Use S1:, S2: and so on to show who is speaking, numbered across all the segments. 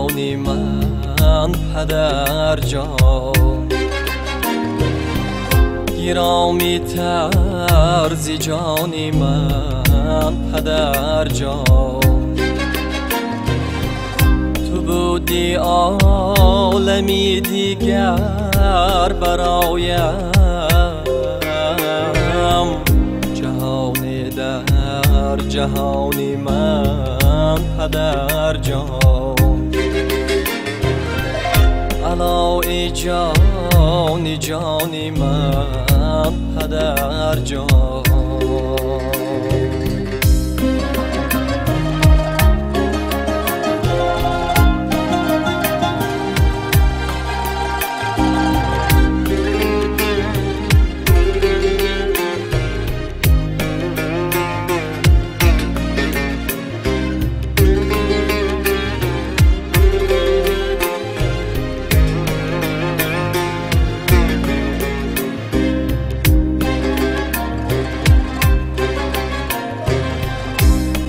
S1: جانی من پدر جان، گرامی تر ز جانی من پدر جان. تو بودی عالمی دیگر برایم، جهانی در جهانی من پدر جان. علای جانی جانی من پدر جان.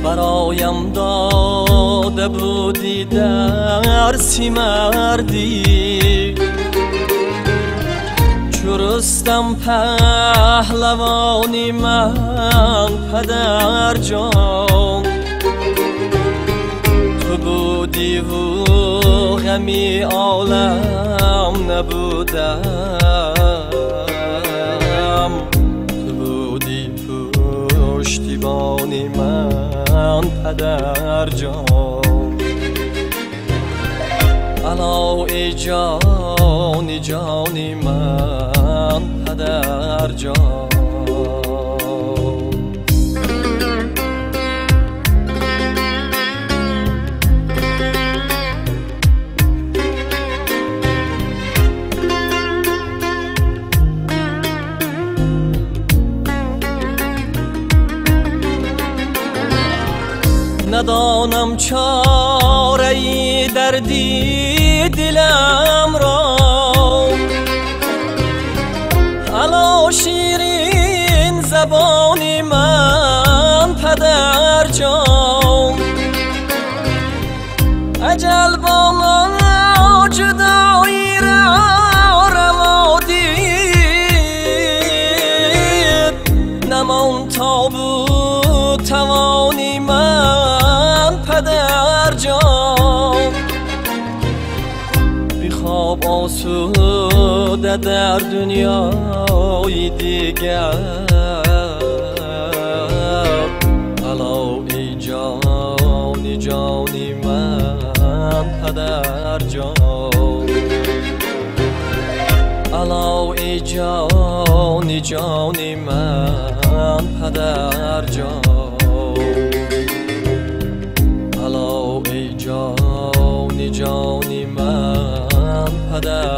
S1: برایم داده بودی درسی مردی، چو رستم پهلوانی من پدر جان. تو بودی و غمی عالم نبودم، تو بودی پشتیبانی من پدر جان. علای جانی جانی من پدر جان. ندانم چاره ای دردی دلم را، الا شیرین زبانی من پدر جان. اجل با من جدایی را روا دید، نمان تا بود توانی من پدر جان. بی خواب آسوده در دنیای دیگر، علای جانی جانی من پدر جان. علای جانی جانی من پدر جان. علای جانی جانی من پدر